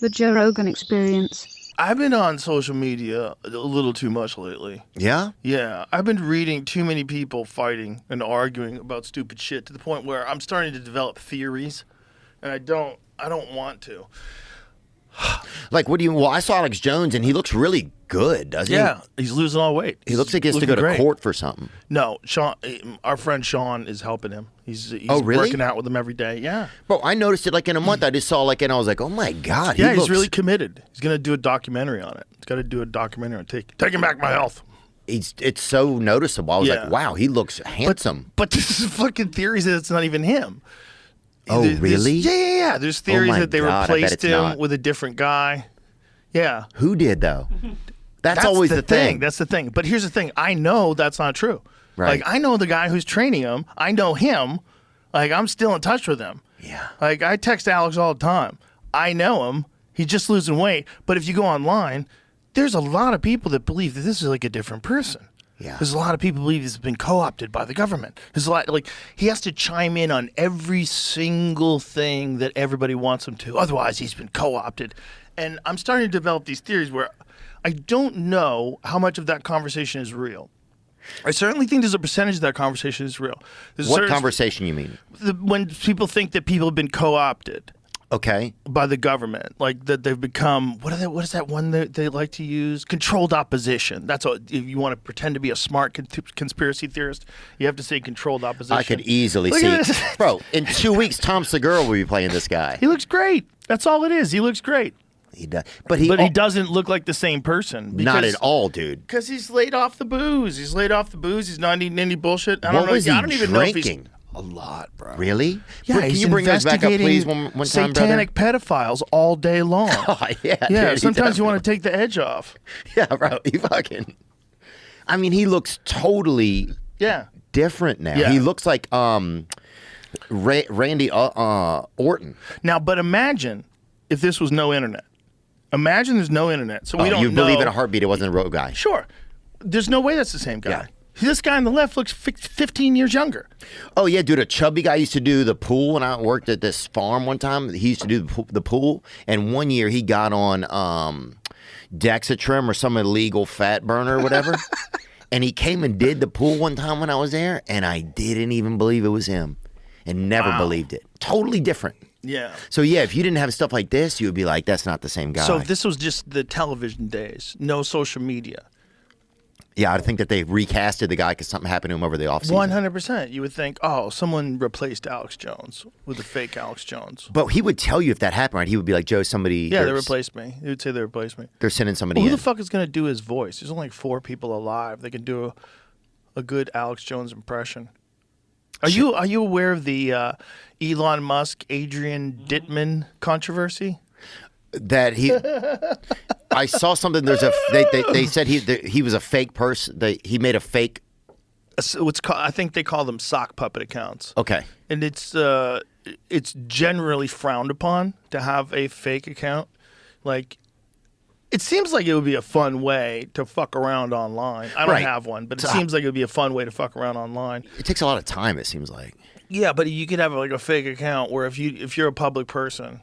The Joe Rogan Experience. I've been on social media a little too much lately. Yeah? Yeah, I've been reading too many people fighting and arguing about stupid shit to the point where I'm starting to develop theories, and I don't want to. Like, what do you... Well, I saw Alex Jones, and he looks really good, doesn't he? Yeah, he's losing all weight. He looks like he has to go to court for something. No, Sean, our friend Sean is helping him. He's really? working out with him every day. Yeah. Bro, I noticed it like in a month. I just saw like, and I was like, oh my God. Yeah, he's really committed. He's going to do a documentary on it. He's got to do a documentary on taking back my health. It's so noticeable. I was like, wow, he looks handsome. But this is fucking theories that it's not even him. Oh, really? Yeah. There's theories that they replaced him with a different guy. Yeah. Who did, though? That's always the thing. That's the thing. But here's the thing. I know that's not true. Right. Like, I know the guy who's training him. I know him. Like, I'm still in touch with him. Yeah. Like, I text Alex all the time. I know him. He's just losing weight. But if you go online, there's a lot of people that believe that this is like a different person. Yeah. There's a lot of people believe he's been co-opted by the government. There's a lot, like, he has to chime in on every single thing that everybody wants him to. Otherwise, he's been co-opted. And I'm starting to develop these theories where I don't know how much of that conversation is real. I certainly think there's a percentage of that conversation is real. What conversation you mean? When people think that people have been co-opted. Okay. By the government, like that they've become what is that one that they like to use? Controlled opposition. That's what, if you want to pretend to be a smart conspiracy theorist, you have to say controlled opposition. I could easily see, bro. In 2 weeks, Tom Segura will be playing this guy. He looks great. That's all it is. He looks great. He does, but he doesn't look like the same person. Not at all, dude. Because he's laid off the booze. He's not eating any bullshit. I don't even know if he's a lot, bro. Really? Yeah, can you bring those back up, please, one time, satanic pedophiles all day long. Oh, yeah, dude, sometimes you want to take the edge off. Yeah, bro. He fucking... I mean, he looks totally different now. Yeah. He looks like Randy Orton. Now, but imagine if this was no internet. Imagine there's no internet, so we don't know. You believe in a heartbeat it wasn't a road guy? Sure. There's no way that's the same guy. Yeah. This guy on the left looks 15 years younger. Oh, yeah, dude. A chubby guy used to do the pool when I worked at this farm one time. He used to do the pool. And one year he got on Dexatrim or some illegal fat burner or whatever. And he came and did the pool one time when I was there. And I didn't even believe it was him. And never believed it. Totally different. Yeah. So, yeah, if you didn't have stuff like this, you would be like, that's not the same guy. So if this was just the television days, no social media. Yeah, I think that they recasted the guy because something happened to him over the offseason. 100%. You would think, oh, someone replaced Alex Jones with a fake Alex Jones. But he would tell you if that happened, right? He would be like, Joe, somebody... Yeah, they replaced me. He would say they replaced me. They're sending somebody Who in. the fuck is going to do his voice? There's only like 4 people alive. They can do a good Alex Jones impression. Are you aware of the Elon Musk, Adrien Dittman controversy? That he... I saw something. They said he was a fake person. He made a fake. I think they call them sock puppet accounts. Okay. And it's generally frowned upon to have a fake account. Like, it seems like it would be a fun way to fuck around online. I don't have one, but it seems like it would be a fun way to fuck around online. It takes a lot of time. It seems like. Yeah, but you could have like a fake account where if you're a public person.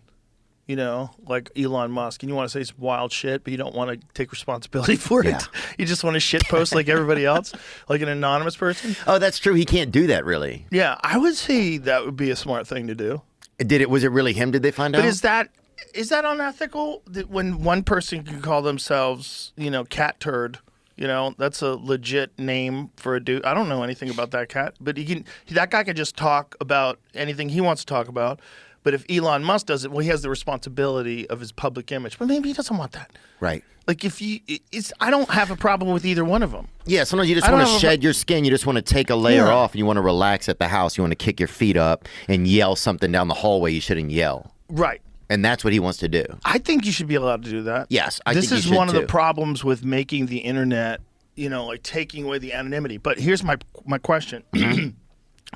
You know, like Elon Musk, and you want to say some wild shit, but you don't want to take responsibility for it. Yeah. You just want to shit post like everybody else, like an anonymous person. Oh, that's true. He can't do that, really. Yeah, I would say that would be a smart thing to do. Was it really him? Did they find out? But is that unethical? That when one person can call themselves, cat turd, that's a legit name for a dude. I don't know anything about that cat, but that guy can just talk about anything he wants to talk about. But if Elon Musk does it, well, he has the responsibility of his public image. But maybe he doesn't want that. Right. Like I don't have a problem with either one of them. Yeah, sometimes you just want to shed your skin. You just want to take a layer off and you want to relax at the house. You want to kick your feet up and yell something down the hallway you shouldn't yell. Right. And that's what he wants to do. I think you should be allowed to do that. Yes, This is one of the problems with making the internet, like taking away the anonymity. But here's my question.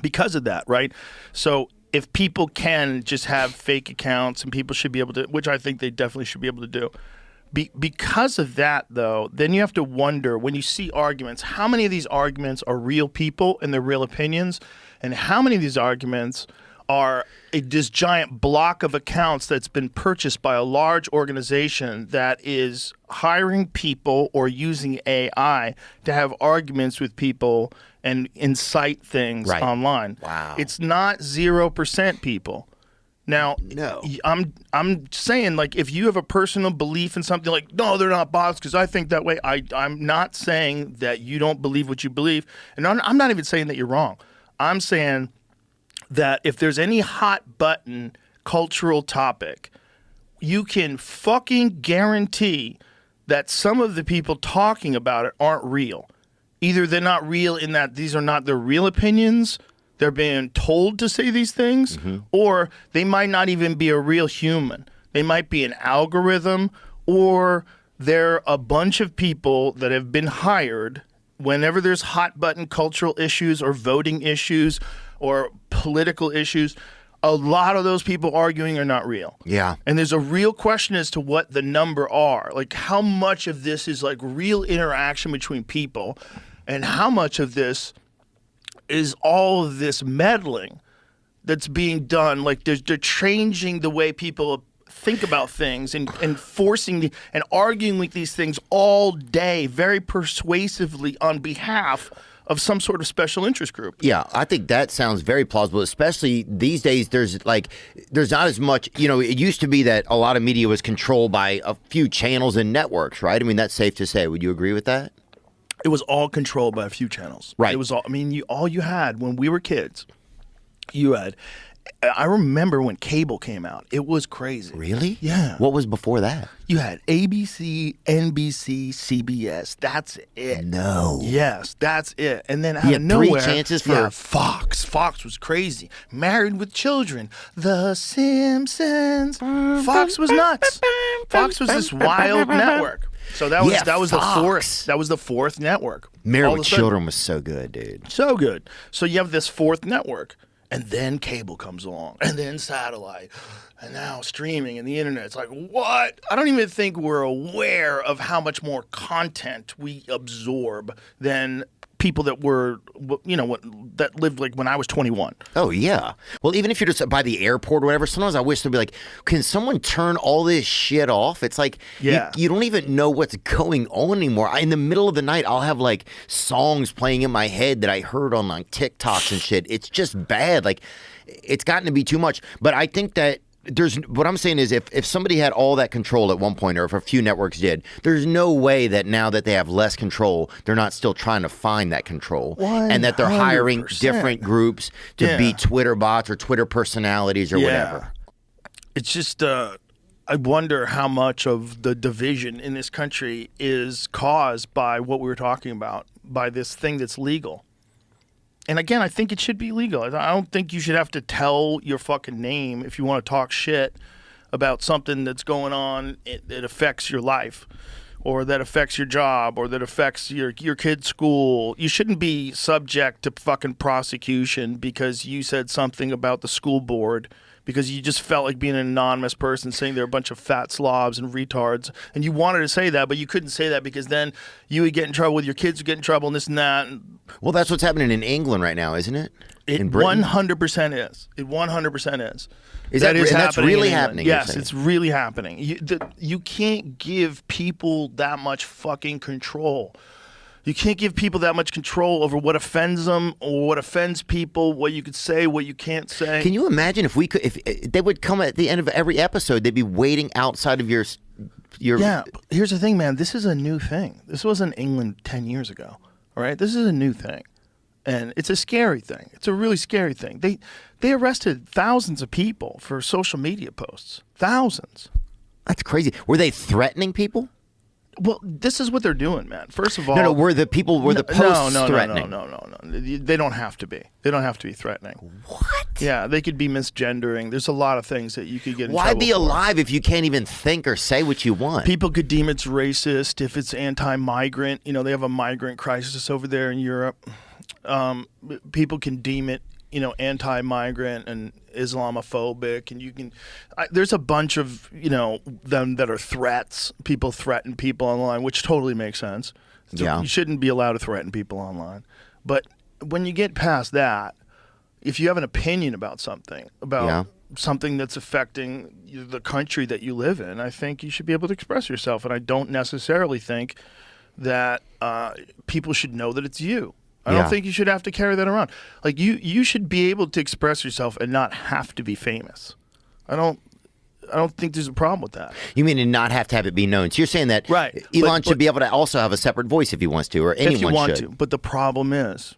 Because of that, right? So if people can just have fake accounts and people should be able to, which I think they definitely should be able to do. Because of that, though, then you have to wonder, when you see arguments, how many of these arguments are real people and their real opinions, and how many of these arguments are this giant block of accounts that's been purchased by a large organization that is hiring people or using AI to have arguments with people and incite things online. Wow. It's not 0% people. Now, No. I'm saying, like, if you have a personal belief in something, like, no, they're not bots because I think that way. I'm not saying that you don't believe what you believe. And I'm not even saying that you're wrong. I'm saying that if there's any hot button cultural topic, you can fucking guarantee that some of the people talking about it aren't real. Either they're not real in that these are not their real opinions, they're being told to say these things, or they might not even be a real human. They might be an algorithm, or they're a bunch of people that have been hired whenever there's hot button cultural issues or voting issues or political issues. A lot of those people arguing are not real. Yeah. And there's a real question as to what the number are. Like, how much of this is like real interaction between people, and how much of this is all of this meddling that's being done. Like, they're changing the way people think about things and forcing and arguing with these things all day very persuasively on behalf of some sort of special interest group. Yeah, I think that sounds very plausible, especially these days. There's not as much, it used to be that a lot of media was controlled by a few channels and networks, right? I mean, that's safe to say. Would you agree with that? It was all controlled by a few channels. Right. It was all, all you had when we were kids, I remember when cable came out. It was crazy. Really? Yeah. What was before that? You had ABC, NBC, CBS. That's it. No. Yes, that's it. And then out You of had nowhere, 3 chances for Fox. Fox was crazy. Married with Children. The Simpsons. Fox was nuts. Fox was this wild network. So that was the fourth network. Married with Children was so good, dude. So good. So you have this fourth network, and then cable comes along, and then satellite, and now streaming and the internet. It's like, what? I don't even think we're aware of how much more content we absorb than people that were, that lived like when I was 21. Oh, yeah. Well, even if you're just by the airport or whatever, sometimes I wish they'd be like, can someone turn all this shit off? It's like, you don't even know what's going on anymore. In the middle of the night, I'll have like songs playing in my head that I heard on like TikToks and shit. It's just bad. Like, it's gotten to be too much. But I think that what I'm saying is if somebody had all that control at one point, or if a few networks did, there's no way that now that they have less control, they're not still trying to find that control. 100%. And that they're hiring different groups to be Twitter bots or Twitter personalities or whatever. It's just, I wonder how much of the division in this country is caused by what we were talking about, by this thing that's legal. And again, I think it should be legal. I don't think you should have to tell your fucking name if you want to talk shit about something that's going on that affects your life, or that affects your job, or that affects your kid's school. You shouldn't be subject to fucking prosecution because you said something about the school board, because you just felt like being an anonymous person saying they're a bunch of fat slobs and retards, and you wanted to say that, but you couldn't say that because then you would get in trouble with your kids would get in trouble and this and that. Well, that's what's happening in England right now, isn't it? It 100% is. It 100% is. Is that is and that's really happening? Yes, it's really happening. You can't give people that much fucking control. You can't give people that much control over what offends them or what offends people, what you could say, what you can't say. Can you imagine if they would come at the end of every episode, they'd be waiting outside of your Yeah, but here's the thing, man. This is a new thing. This wasn't England 10 years ago, all right? This is a new thing, and it's a scary thing. It's a really scary thing. They arrested thousands of people for social media posts. Thousands. That's crazy. Were they threatening people? Well, this is what they're doing, man. First of all, were the posts threatening? No. They don't have to be. They don't have to be threatening. What? Yeah, they could be misgendering. There's a lot of things that you could get in trouble for. Why be for. alive if you can't even think or say what you want? People could deem it's racist if it's anti-migrant. They have a migrant crisis over there in Europe. People can deem it, anti-migrant and Islamophobic, and there's a bunch of, them that are threats. People threaten people online, which totally makes sense. So yeah. You shouldn't be allowed to threaten people online. But when you get past that, if you have an opinion about something, something that's affecting the country that you live in, I think you should be able to express yourself. And I don't necessarily think that people should know that it's you. I don't think you should have to carry that around. Like you should be able to express yourself and not have to be famous. I don't think there's a problem with that. You mean and not have to have it be known? So you're saying that Elon should be able to also have a separate voice if he wants to, or anyone should. If you want to. But the problem is,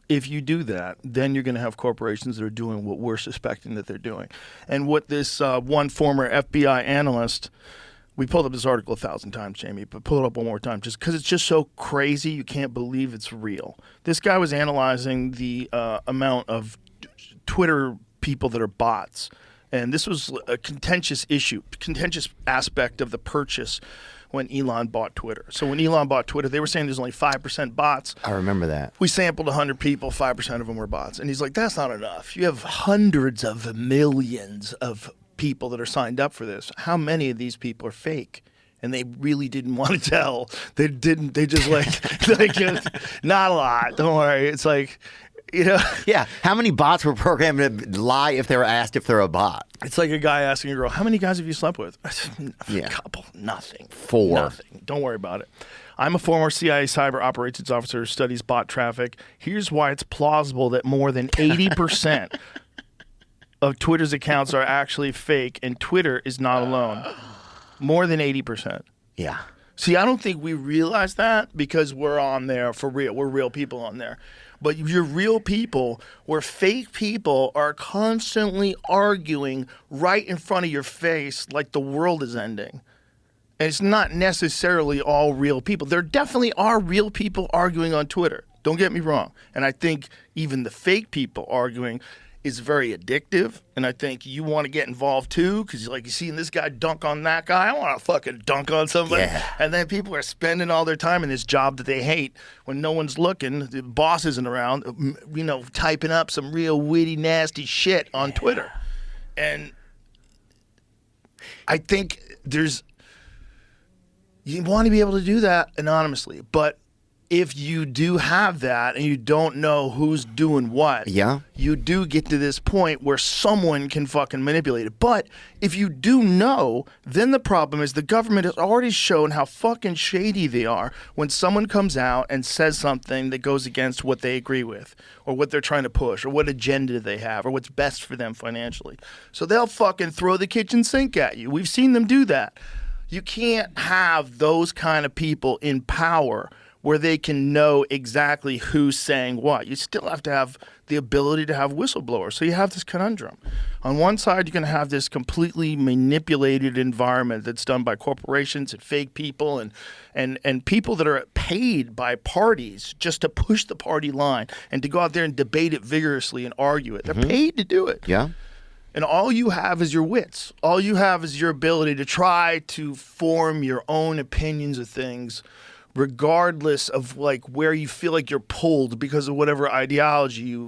if you do that, then you're going to have corporations that are doing what we're suspecting that they're doing. And what this one former FBI analyst, we pulled up this article 1,000 times, Jamie, but pull it up one more time just because it's just so crazy you can't believe it's real. This guy was analyzing the amount of Twitter people that are bots. And this was a contentious aspect of the purchase when Elon bought Twitter. So when Elon bought Twitter, they were saying there's only 5% bots. I remember that. We sampled 100 people, 5% of them were bots. And he's like, that's not enough. You have hundreds of millions of people that are signed up for this. How many of these people are fake? And they really didn't want to tell. They didn't. They just like not a lot. Don't worry. It's like, Yeah. How many bots were programmed to lie if they were asked if they're a bot? It's like a guy asking a girl, how many guys have you slept with? A couple. Nothing. 4. Nothing. Don't worry about it. I'm a former CIA cyber operations officer who studies bot traffic. Here's why it's plausible that more than 80% of Twitter's accounts are actually fake, and Twitter is not alone. More than 80%. Yeah. See, I don't think we realize that because we're on there for real. We're real people on there. But you're real people where fake people are constantly arguing right in front of your face like the world is ending. And it's not necessarily all real people. There definitely are real people arguing on Twitter. Don't get me wrong. And I think even the fake people arguing is very addictive, and I think you want to get involved too, because like you seeing this guy dunk on that guy, I want to fucking dunk on somebody. Yeah. And then people are spending all their time in this job that they hate when no one's looking, the boss isn't around, typing up some real witty, nasty shit on Twitter. And I think you want to be able to do that anonymously, but if you do have that and you don't know who's doing what, you do get to this point where someone can fucking manipulate it. But if you do know, then the problem is the government has already shown how fucking shady they are when someone comes out and says something that goes against what they agree with or what they're trying to push or what agenda they have or what's best for them financially. So they'll fucking throw the kitchen sink at you. We've seen them do that. You can't have those kind of people in power where they can know exactly who's saying what. You still have to have the ability to have whistleblowers. So you have this conundrum. On one side, you're going to have this completely manipulated environment that's done by corporations and fake people and people that are paid by parties just to push the party line and to go out there and debate it vigorously and argue it. They're paid to do it. Yeah. And all you have is your wits. All you have is your ability to try to form your own opinions of things regardless of like where you feel like you're pulled because of whatever ideology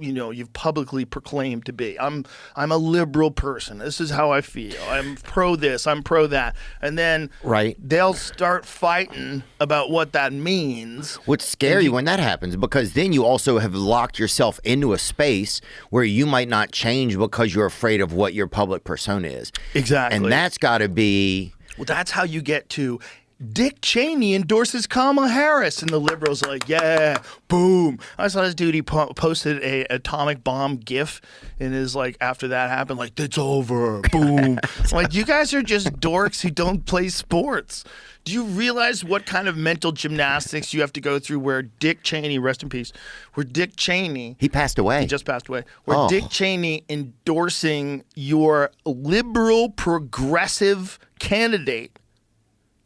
you've publicly proclaimed to be. I'm a liberal person. This is how I feel. I'm pro this, I'm pro that. And then they'll start fighting about what that means. What's scary when that happens, because then you also have locked yourself into a space where you might not change because you're afraid of what your public persona is. Exactly. And that's got to be... Well, that's how you get to... Dick Cheney endorses Kamala Harris, and the liberals are like, yeah, boom. I saw this dude, he posted a atomic bomb gif in his, like, after that happened, like, it's over, boom. Like, you guys are just dorks who don't play sports. Do you realize what kind of mental gymnastics you have to go through where Dick Cheney, rest in peace, where Dick Cheney... He passed away. He just passed away. Where Dick Cheney endorsing your liberal, progressive candidate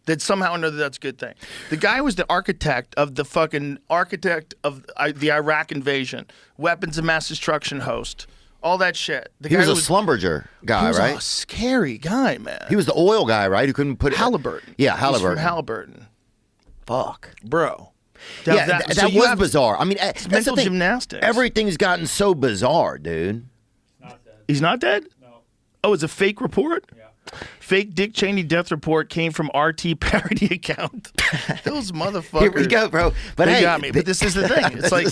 that somehow or another that's a good thing. The guy was the architect of the Iraq invasion, weapons of mass destruction host, all that shit. He was a Schlumberger guy, right? He was a scary guy, man. He was the oil guy, right? Who couldn't put Halliburton. Yeah, Halliburton. He's from Halliburton. Fuck. Bro. That was bizarre. I mean, it's mental gymnastics. Everything's gotten so bizarre, dude. He's not dead? No. Oh, it's a fake report? Yeah. Fake Dick Cheney death report came from RT parody account. Those motherfuckers. Here we go, bro. But they hey, got me. But this is the thing. It's like